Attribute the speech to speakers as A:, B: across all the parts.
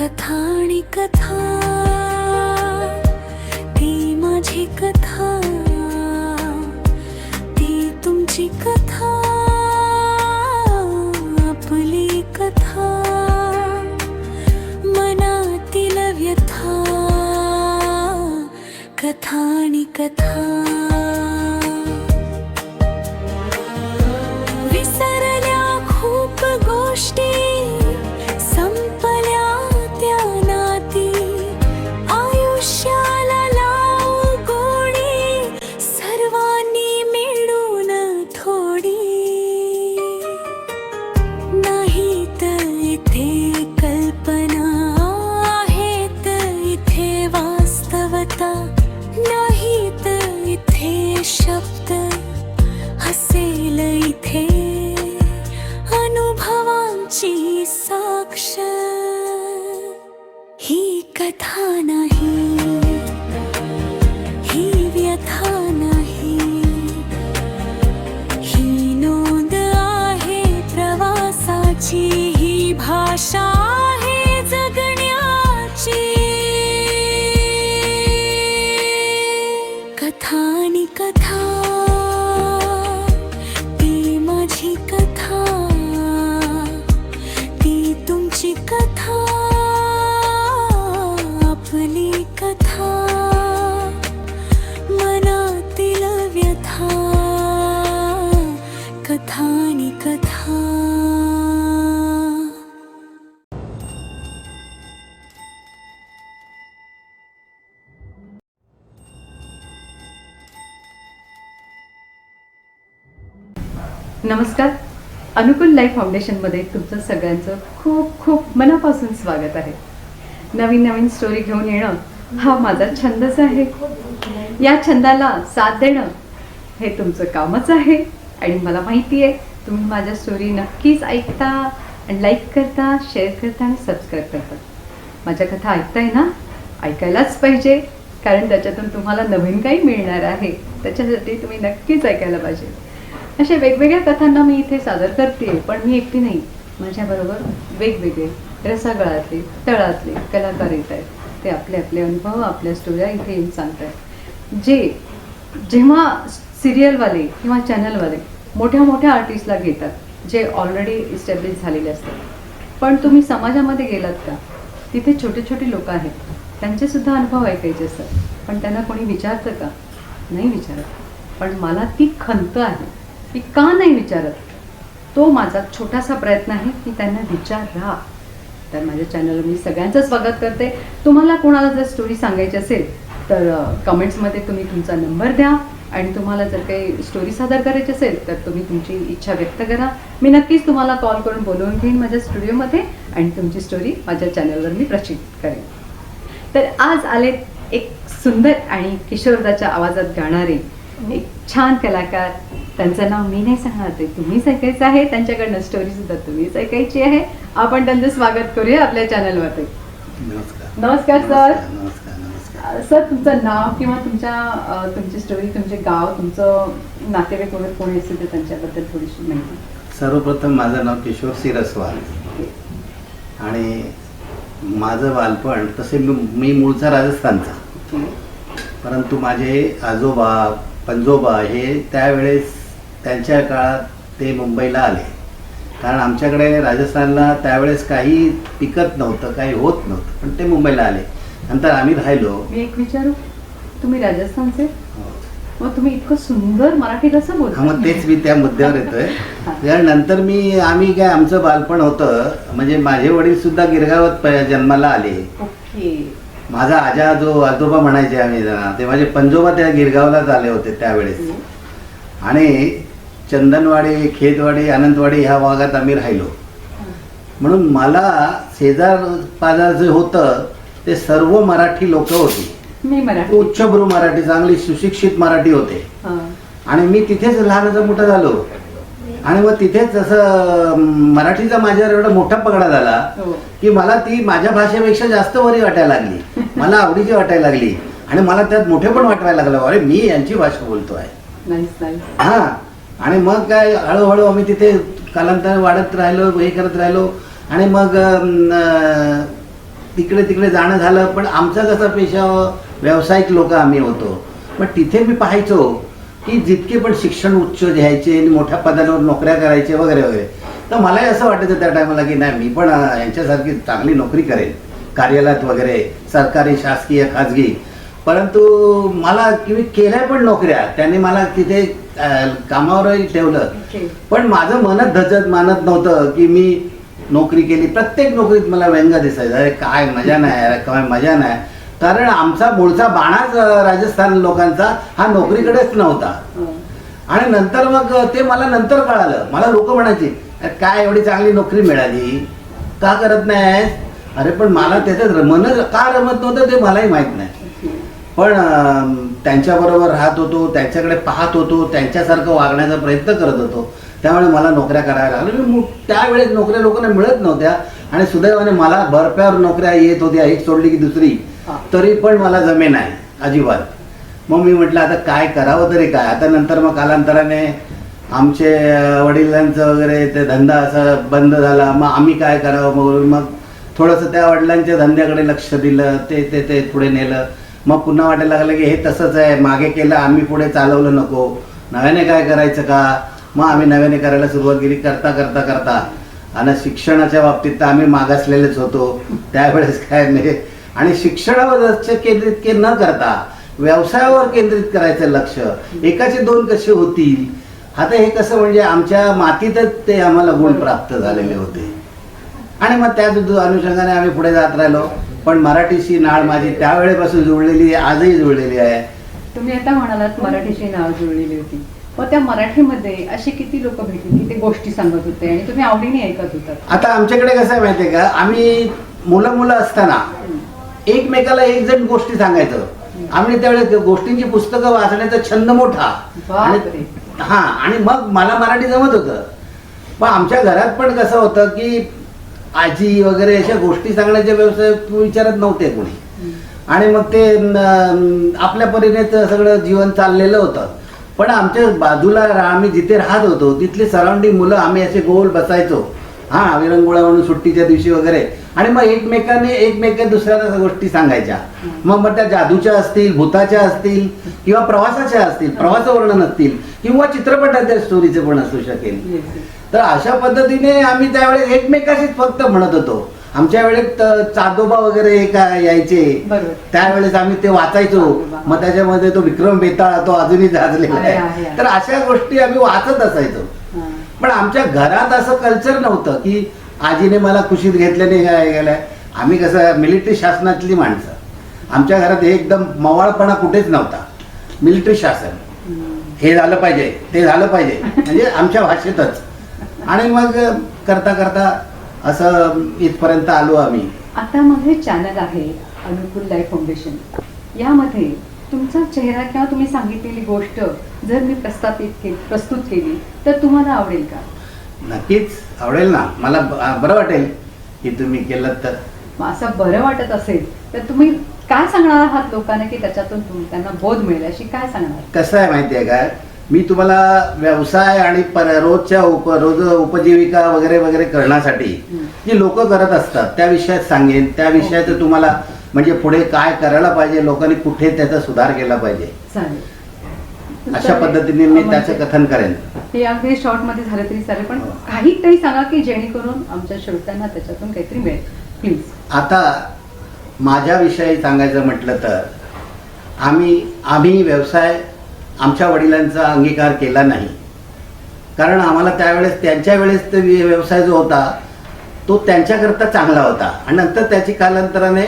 A: कथा आणि कथा, ती माझी कथा, ती तुमची कथा, आपली कथा, मनातील व्यथा, कथा आणि कथा. विसरल्या खूप गोष्टी, संपल्या त्या नाती, आयुष्याला लावू गोडी, सर्वांनी मिळून थोडी. नाहीत इथे कल्पना, आहेत इथे वास्तवता. नाहीत इथे शब्द, हसेल इथे अनुभवांची साक्ष. ही कथा नाही, ही व्यथा नाही, ही नोंद आहे प्रवासाची, ही भाषा आहे जगण्याची. कथा आणि कथा, ती माझी कथा, ती तुमची कथा, आपली कथा, मनातील व्यथा, कथा आणि कथा.
B: नमस्कार. अनुकूल लाईफ फाउंडेशनमध्ये तुमचं सगळ्यांचं खूप खूप मनापासून स्वागत आहे. नवीन नवीन स्टोरी घेऊन येणं हा माझा छंदच आहे. या छंदाला साथ देणं हे तुमचं कामच आहे. आणि मला माहिती आहे तुम्ही माझ्या स्टोरी नक्कीच ऐकता आणि लाईक करता, शेअर करता आणि सबस्क्राईब करता. माझ्या कथा ऐकताय ना? ऐकायलाच पाहिजे, कारण त्याच्यातून तुम्हाला नवीन काही मिळणार आहे. त्याच्यासाठी तुम्ही नक्कीच ऐकायला पाहिजे. अशा वेगवेगळ्या कथांना मी इथे सादर करते, पण मी एकटी नाही. माझ्याबरोबर वेगवेगळे रसागळातले, तळातले कलाकार येत आहेत. ते आपले आपले अनुभव, आपल्या स्टोऱ्या इथे येऊन सांगत आहेत. जेव्हा सिरियलवाले किंवा चॅनलवाले मोठ्या मोठ्या आर्टिस्टला घेतात, जे ऑलरेडी इस्टॅब्लिश झालेले असतात, पण तुम्ही समाजामध्ये गेलात का, तिथे छोटे छोटे लोक आहेत, त्यांचेसुद्धा अनुभव ऐकायचे असतात. पण त्यांना कोणी विचारतं का? नाही विचारत. पण मला ती खंत आहे की का नाही विचारत. तो माझा छोटासा प्रयत्न आहे की त्यांना विचारा. तर माझ्या चॅनलवर मी सगळ्यांचं स्वागत करते. तुम्हाला कोणाला जर स्टोरी सांगायची असेल तर कमेंट्समध्ये तुम्ही तुमचा नंबर द्या. आणि तुम्हाला जर काही स्टोरी सादर करायची असेल तर तुम्ही तुमची इच्छा व्यक्त करा. मी नक्कीच तुम्हाला कॉल करून बोलवून घेईन माझ्या स्टुडिओमध्ये आणि तुमची स्टोरी माझ्या चॅनलवर मी प्रचित करेन. तर आज आले एक सुंदर आणि किशोरदाच्या आवाजात गाणारे एक छान कलाकार. त्यांचं नाव मी नाही सांगणार, ते तुम्हीच ऐकायचं आहे. त्यांच्याकडनं स्टोरीसुद्धा तुम्हीच ऐकायची आहे. आपण त्यांचं स्वागत करूया आपल्या चॅनलवरती.
C: नमस्कार.
B: नमस्कार सर.
C: नमस्कार. नमस्कार.
B: सर, तुमचं नाव किंवा तुमची स्टोरी, तुमचे गाव, तुमचं नातेवाईक वगैरे कोणी असेल तर त्यांच्याबद्दल थोडीशी माहिती.
C: सर्वप्रथम माझं नाव किशोर सिरस्वाल आणि माझं बालपण तसे मी मूळचा राजस्थानचा, परंतु माझे आजोबा पंजोबा हे त्यावेळेस त्यांच्या काळात ते मुंबईला आले. कारण आमच्याकडे राजस्थानला त्यावेळेस काही पिकत नव्हतं, काही होत नव्हतं, पण ते मुंबईला आले. नंतर आम्ही राहिलो.
B: मी एक विचारू, तुम्ही राजस्थानचे, मग तुम्ही इतकं सुंदर मराठी कसं बोलता?
C: मग तेच मी त्या मुद्द्यावर येतोय. त्यानंतर आम्ही काय आमचं बालपण होतं, म्हणजे माझे वडील सुद्धा गिरगावात जन्माला आले.
B: ओके.
C: माझा आजोबा म्हणायचे आम्ही, ते माझे पंजोबा त्या गिरगावलाच आले होते त्यावेळेस. आणि चंदनवाडी, खेतवाडी, आनंदवाडी ह्या भागात आम्ही राहिलो. म्हणून मला शेजार पाजार जे होतं ते सर्व मराठी लोक होती.
B: मी मराठी,
C: उच्चभ्रू मराठी, चांगली सुशिक्षित मराठी होते. आणि मी तिथेच लहानाचा मोठा झालो. आणि मग तिथेच असं मराठीचा माझ्यावर एवढा मोठा पगडा झाला की मला ती माझ्या भाषेपेक्षा जास्त बरी वाटायला लागली, मला आवडीची वाटायला लागली. आणि मला त्यात मोठे पण वाटायला लागलं, अरे मी यांची भाषा बोलतो आहे. हा. आणि मग काय हळूहळू आम्ही तिथे कालांतर वाढत राहिलो, हे करत राहिलो. आणि मग तिकडे तिकडे जाणं झालं. पण आमचा कसा पेशा व्यावसायिक लोक आम्ही होतो. पण तिथे मी पाहायचो की जितके पण शिक्षण उच्च घ्यायचे आणि मोठ्या पदांवर नोकऱ्या करायचे वगैरे वगैरे, तर मलाही असं वाटायचं त्या टायमाला की नाही, मी पण यांच्यासारखी चांगली नोकरी करेन कार्यालयात वगैरे, सरकारी, शासकीय, खाजगी. परंतु मला मी केल्या पण नोकऱ्या, त्यांनी मला तिथे कामावरही ठेवलं. पण माझं मनच धजत मानत नव्हतं की मी नोकरी केली. प्रत्येक नोकरीत मला व्यंग दिसायचं, अरे काय मजा नाही, अरे काय मजा नाही. कारण आमचा मूळचा बाणाच राजस्थान लोकांचा हा नोकरीकडेच नव्हता. आणि नंतर मग ते मला नंतर कळालं. मला लोक म्हणायचे, काय एवढी चांगली नोकरी मिळाली, का करत नाही? अरे पण मला त्याच्यात मन का रमत नव्हतं ते मलाही माहीत नाही. पण त्यांच्याबरोबर राहत होतो, त्यांच्याकडे पाहत होतो, त्यांच्यासारखं वागण्याचा प्रयत्न करत होतो. त्यामुळे मला नोकऱ्या करायला लागल्या. मी त्यावेळेस नोकऱ्या लोकांना मिळत नव्हत्या आणि सुदैवाने मला भरप्यावर नोकऱ्या येत होत्या, एक सोडली की दुसरी. तरी पण मला जमे नाही अजिबात. मग मी म्हटलं आता काय करावं तरी काय. आता नंतर मग कालांतराने आमचे वडिलांचं वगैरे ते धंदा असा बंद झाला. मग आम्ही काय करावं, मग थोडंसं त्या वडिलांच्या धंद्याकडे लक्ष दिलं, ते पुढे नेलं. मग पुन्हा वाटायला लागलं की हे तसंच आहे, मागे केलं आम्ही, पुढे चालवलं नको, नव्याने काय करायचं का. मग आम्ही नव्याने करायला सुरुवात केली. करता करता करता आणि शिक्षणाच्या बाबतीत तर आम्ही मागासलेलेच होतो त्यावेळेस, काय नाही. आणि शिक्षणावर लक्ष केंद्रित न करता व्यवसायावर केंद्रित करायचं लक्ष. एकाचे दोन कसे होतील. आता हे कसं म्हणजे आमच्या मातीतच ते आम्हाला गुण प्राप्त झालेले होते. आणि मग त्या अनुषंगाने आम्ही पुढे जात राहिलो. पण मराठीशी नाळ माझी त्यावेळेपासून जुळलेली आहे, आजही जुळलेली आहे.
B: तुम्ही आता म्हणालात मराठीची नाळ जुळलेली होती. मग त्या मराठीमध्ये असे किती लोक भेटले की ते गोष्टी सांगत होते आणि तुम्ही आवडीने ऐकत होतात?
C: आता आमच्याकडे कसं आहे माहितीये का, आम्ही मुलं असताना एकमेकाला एक जण गोष्टी सांगायचं. आम्ही त्यावेळेस गोष्टींची पुस्तकं वाचण्याचा छंद मोठा. आणि मग मला मराठी जमत होतं. पण आमच्या घरात पण कसं होतं की आजी वगैरे अशा गोष्टी सांगण्याचे व्यवसाय विचारत नव्हते कोणी. आणि मग ते आपल्या परीने सगळं जीवन चाललेलं होतं. पण आमच्या बाजूला आम्ही जिथे राहत होतो तिथले सराउंडिंग मुलं आम्ही असे गोल बसायचो, विरंगुळा म्हणून सुट्टीच्या दिवशी वगैरे. आणि मग एकमेकांनी दुसऱ्याला गोष्टी सांगायच्या. मग त्या जादूच्या असतील, भूताच्या असतील किंवा प्रवासाच्या असतील, प्रवास वर्णन असतील किंवा चित्रपटाच्या स्टोरीचे पण असू शकेल. तर अशा पद्धतीने आम्ही त्यावेळेस एकमेकाशीच फक्त म्हणत होतो. आमच्या वेळेत चादोबा वगैरे यायचे, त्यावेळेस आम्ही ते वाचायचो. मग त्याच्यामध्ये तो विक्रम बेताळ तो अजूनही गाजलेला आहे. तर अशा गोष्टी आम्ही वाचत असायचो. पण आमच्या घरात असं कल्चर नव्हतं की आजीने मला कुशीत घेतल्याने काय गेलंय. आम्ही कसं मिलिटरी शासनातली माणसं. आमच्या घरात एकदम मवाळपणा कुठेच नव्हता. मिलिटरी शासन, हे झालं पाहिजे, ते झालं पाहिजे, म्हणजे आमच्या भाषेतच. आणि मग करता करता असं इथपर्यंत आलो आम्ही.
B: आता माझे चॅनल आहे अनुकूल लाईफ फाउंडेशन. यामध्ये तुमचा चेहरा किंवा तुम्ही सांगितलेली गोष्ट जर मी प्रस्तुत केली तर तुम्हाला आवडेल का?
C: नक्कीच आवडेल ना. मला बरं वाटेल की तुम्ही केलं तर.
B: असं बरं वाटत असेल तर तुम्ही काय सांगणार आहात लोकांना की त्याच्यातून त्यांना बोध मिळेल अशी काय सांगणार?
C: कसं आहे माहिती आहे का, मी तुम्हाला व्यवसाय आणि रोजच्या उपजीविका वगैरे वगैरे करण्यासाठी जी लोक करत असतात त्या विषयात सांगेन. त्या विषयाचं तुम्हाला म्हणजे पुढे काय करायला पाहिजे, लोकांनी कुठे त्याचा सुधार केला पाहिजे, अशा पद्धतीने मी त्याचं कथन करेन.
B: हे अगदी शॉर्ट मध्ये झालं तरी चालेल, पण काहीतरी सांगा की जेणेकरून आमच्या श्रोत्यांना त्याच्यातून काहीतरी मिळेल प्लीज.
C: आता माझ्याविषयी सांगायचं म्हटलं तर आम्ही व्यवसाय आमच्या वडिलांचा अंगीकार केला नाही. कारण आम्हाला त्यावेळेस त्यांच्या वेळेस तो व्यवसाय जो होता तो त्यांच्याकरता चांगला होता. आणि नंतर त्याची कालांतराने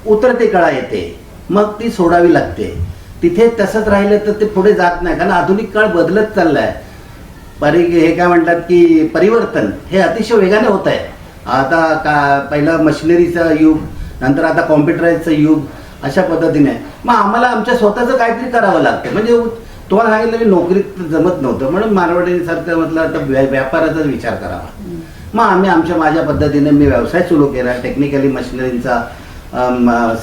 C: उतरती कळा येते, मग ती सोडावी लागते. तिथे तसंच राहिलं तर ते पुढे जात नाही. कारण आधुनिक काळ बदलत चालला आहे. हे काय म्हणतात की परिवर्तन हे अतिशय वेगाने होत आहे. आता पहिलं मशिनरीचं युग, नंतर आता कॉम्प्युटराईजचं युग, अशा पद्धतीने. मग आम्हाला आमच्या स्वतःचं काहीतरी करावं लागतं. म्हणजे तुम्हाला सांगितलं मी नोकरीत जमत नव्हतं म्हणून मारवाडीसारखं म्हटलं तर व्यापाराचाच विचार करावा. मग माझ्या पद्धतीने मी व्यवसाय सुरू केला. टेक्निकली मशिनरींचा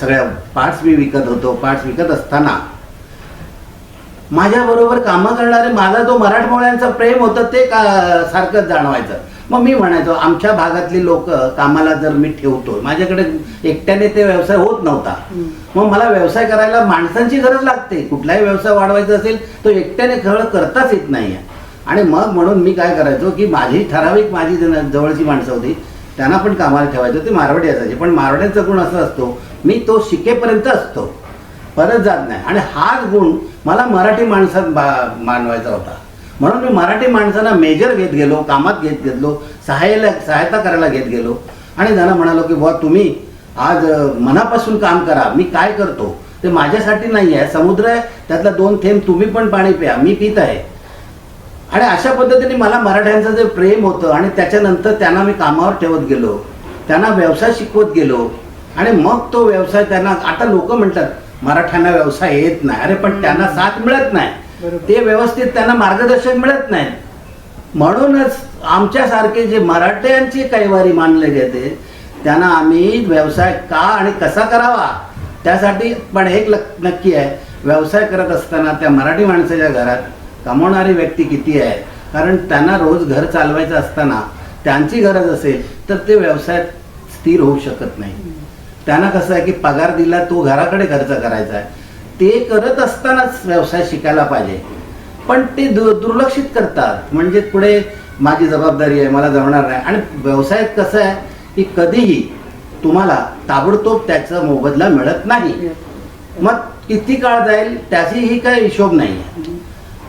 C: सगळ्या पार्ट्स मी विकत होतो. पार्ट्स विकत असताना माझ्याबरोबर कामं करणारे माझा जो मराठमोळ्यांचं प्रेम होतं ते सारखंच जाणवायचं. मग मी म्हणायचो आमच्या भागातली लोक कामाला जर मी ठेवतो, माझ्याकडे एकट्याने ते व्यवसाय होत नव्हता. मग मला व्यवसाय करायला माणसांची गरज लागते. कुठलाही व्यवसाय वाढवायचा असेल तो एकट्याने खरं करताच येत नाही. आणि मग म्हणून मी काय करायचो की माझी ठराविक माझी जवळची माणसं होती त्यांना पण कामाला ठेवायचं. ते मारवाडी असायचे, पण मारवाड्यांचा गुण असा असतो मी तो शिकेपर्यंत असतो, परत जात नाही. आणि हाच गुण मला मराठी माणसात मानवायचा होता. म्हणून मी मराठी माणसांना मेजर घेत गेलो, कामात घेत गेलो, सहायता करायला घेत गेलो. आणि त्यांना म्हणालो की बुवा तुम्ही आज मनापासून काम करा. मी काय करतो ते माझ्यासाठी नाही आहे, समुद्र आहे, त्यातला 2 थेंब तुम्ही पण पाणी प्या, मी पित आहे. आणि अशा पद्धतीने मला मराठ्यांचं जे प्रेम होतं आणि त्याच्यानंतर त्यांना मी कामावर ठेवत गेलो, त्यांना व्यवसाय शिकवत गेलो. आणि मग तो व्यवसाय त्यांना, आता लोक म्हणतात मराठ्यांना व्यवसाय येत नाही, अरे पण त्यांना साथ मिळत नाही, ते व्यवस्थित त्यांना मार्गदर्शन मिळत नाही. म्हणूनच आमच्यासारखे जे मराठ्यांची कैवारी मानले गेले त्यांना आम्ही व्यवसाय का आणि कसा करावा त्यासाठी. पण एक नक्की आहे, व्यवसाय करत असताना त्या मराठी माणसाच्या घरात कमवणारी व्यक्ती किती आहे, कारण त्यांना रोज घर चालवायचं असताना त्यांची गरज असेल तर ते व्यवसायात स्थिर होऊ शकत नाही. त्यांना कसं आहे की पगार दिला तो घराकडे खर्च करायचा आहे, ते करत असतानाच व्यवसाय शिकायला पाहिजे. पण ते दुर्लक्षित करतात, म्हणजे पुढे माझी जबाबदारी आहे, मला जमणार नाही. आणि व्यवसायात कसं आहे की कधीही तुम्हाला ताबडतोब त्याचा मोबदला मिळत नाही. मग किती काळ जाईल त्याचीही काही हिशोब नाही.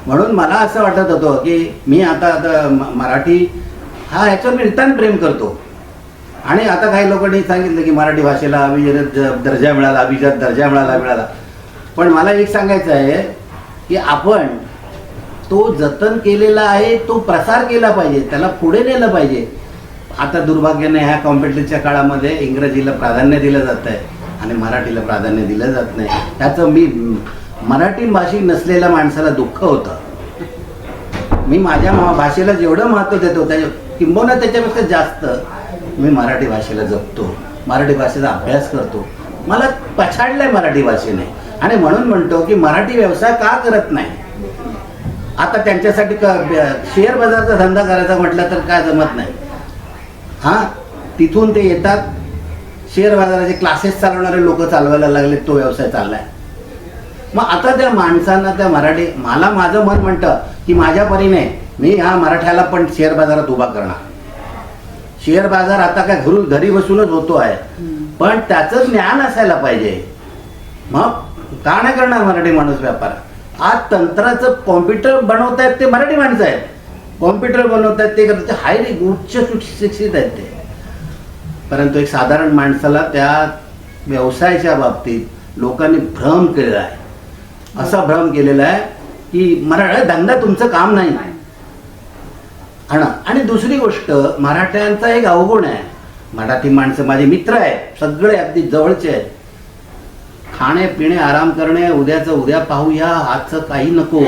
C: म्हणून मला असं वाटत होतं की मी आता मराठी हा ह्याच्यावर मी नितांत प्रेम करतो. आणि आता काही लोकांनी सांगितलं की मराठी भाषेला अभिजात दर्जा मिळाला. पण मला एक सांगायचं आहे की आपण तो जतन केलेला आहे, तो प्रसार केला पाहिजे, त्याला पुढे नेलं पाहिजे. आता दुर्भाग्याने ह्या कॉम्पिटिटिव्हच्या काळामध्ये इंग्रजीला प्राधान्य दिलं जात आहे आणि मराठीला प्राधान्य दिलं जात नाही. त्याचं मी मराठी भाषिक नसलेल्या माणसाला दुःख होतं. मी माझ्या भाषेला जेवढं महत्त्व देतो किंबहुना त्याच्यापेक्षा जास्त मी मराठी भाषेला जपतो, मराठी भाषेचा अभ्यास करतो. मला पछाडलंय मराठी भाषेने. आणि म्हणून म्हणतो की मराठी व्यवसाय का करत नाही. आता त्यांच्यासाठी शेअर बाजारचा धंदा करायचा म्हटलं तर काय जमत नाही. हां, तिथून ते येतात, शेअर बाजाराचे क्लासेस चालवणारे लोक चालवायला लागले, तो व्यवसाय चाललाय. मग आता त्या माणसांना त्या मराठी, मला माझं मन म्हणतं की माझ्या परीने मी हा मराठ्याला पण शेअर बाजारात उभा करणार. शेअर बाजार आता काय घरी बसूनच होतो आहे, पण त्याचं ज्ञान असायला पाहिजे. मग का नाही करणार मराठी माणूस व्यापार. आज तंत्राचं कॉम्प्युटर बनवतायत ते मराठी माणसं आहेत, कॉम्प्युटर बनवतायत ते करतात, हायली उच्च शिक्षित आहेत ते. परंतु एक साधारण माणसाला त्या व्यवसायाच्या बाबतीत लोकांनी भ्रम केलेला आहे. असा भ्रम केलेला आहे की मराठा धंदा तुमचं काम नाही. आणि दुसरी गोष्ट, मराठ्यांचा एक अवगुण आहे. मराठी माणसं माझे मित्र आहेत, सगळे अगदी जवळचे आहेत. खाणे पिणे आराम करणे, उद्याचं उद्या पाहूया, आजचं काही नको.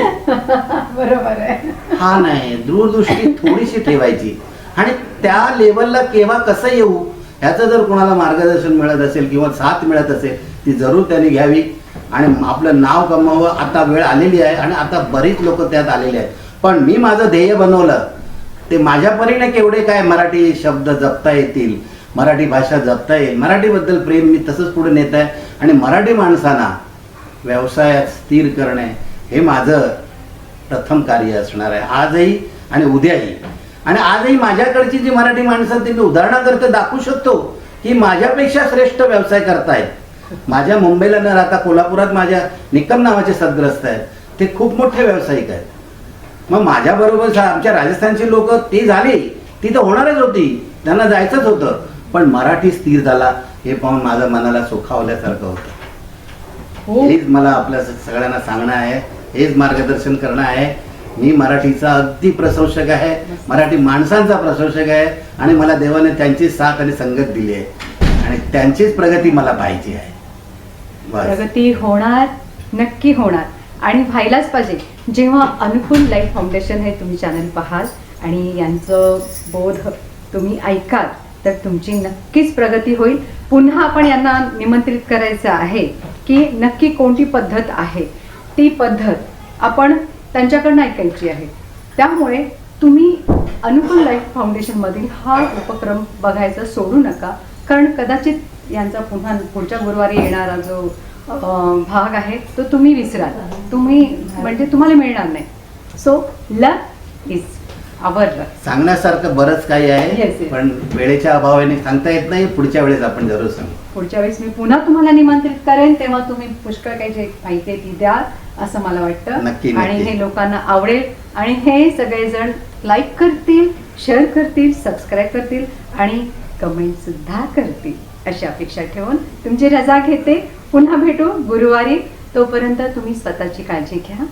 B: बरोबर आहे.
C: हा नाही, दूरदृष्टी थोडीशी ठेवायची. आणि त्या लेवलला केव्हा कसं येऊ ह्याचं जर कोणाला मार्गदर्शन मिळत असेल किंवा साथ मिळत असेल ती जरूर त्यांनी घ्यावी आणि आपलं नाव कमवावं. आता वेळ आलेली आहे आणि आता बरीच लोक त्यात आलेली आहेत. पण मी माझं ध्येय बनवलं ते माझ्या परीने केवढे काय मराठी शब्द जपता येतील, मराठी भाषा जपता येईल, मराठीबद्दल प्रेम मी तसंच पुढे नेत आहे. आणि मराठी माणसांना व्यवसायात स्थिर करणे हे माझं प्रथम कार्य असणार आहे, आजही आणि उद्याही. आणि आजही माझ्याकडची जी मराठी माणसं ती मी उदाहरणाकरता दाखवू शकतो की माझ्यापेक्षा श्रेष्ठ व्यवसाय करतायत. माझ्या मुंबईला न राहता कोल्हापुरात माझ्या निकम नावाचे सद्ग्रस्त आहेत, ते खूप मोठे व्यावसायिक आहेत. मग माझ्याबरोबर आमच्या राजस्थानची लोक ती झाली, ती तर होणारच होती, त्यांना जायचंच होतं. पण मराठी स्थिर झाला हे पाहून माझं मनाला सुखावल्यासारखं होतं. हेच मला आपल्या सगळ्यांना सांगणं आहे, हेच मार्गदर्शन करणं आहे. मी मराठीचा अगदी प्रशंसक आहे, मराठी माणसांचा प्रशंसक आहे. आणि मला देवाने त्यांची साथ आणि संगत दिली आहे आणि त्यांचीच प्रगती मला पाहिजे आहे.
B: प्रगती होणार, नक्की होणार आणि व्हायलाच पाहिजे. जेव्हा अनुकूल लाईफ फाउंडेशन हे तुम्ही चॅनल पाहाल आणि यांचं बोध तुम्ही ऐकाल तर तुमची नक्कीच प्रगती होईल. पुन्हा आपण यांना निमंत्रित करायचं आहे की नक्की कोणती पद्धत आहे, ती पद्धत आपण त्यांच्याकडनं ऐकायची आहे. त्यामुळे तुम्ही अनुकूल लाईफ फाउंडेशनमधील हा उपक्रम बघायचा सोडू नका, कारण कदाचित यांचा पुढच्या गुरुवारी येणारा जो भाग आहे तो तुम्ही विसराल, तुम्ही म्हणजे तुम्हाला मिळणार नाही. सो लक इज आवर लक.
C: सांगण्यासारखं बरंच काही
B: Yes,
C: आहे,
B: yes.
C: पण वेळेच्या अभावाने सांगता येत नाही. पुढच्या वेळेस आपण जरूर सांगू.
B: पुढच्या वेळेस मी पुन्हा तुम्हाला निमंत्रित करेन, तेव्हा तुम्ही पुष्कळ काही जे माहिती आहे ती द्याल असं मला वाटतं.
C: नक्की,
B: आणि
C: नक्की.
B: हे लोकांना आवडेल आणि हे सगळेजण लाईक करतील, शेअर करतील, सबस्क्राईब करतील आणि कमेंट सुद्धा करतील अशी अपेक्षा ठेवून तुमची रजा घेते. पुन्हा भेटू गुरुवारी. तोपर्यंत तुम्ही स्वतःची काळजी घ्या.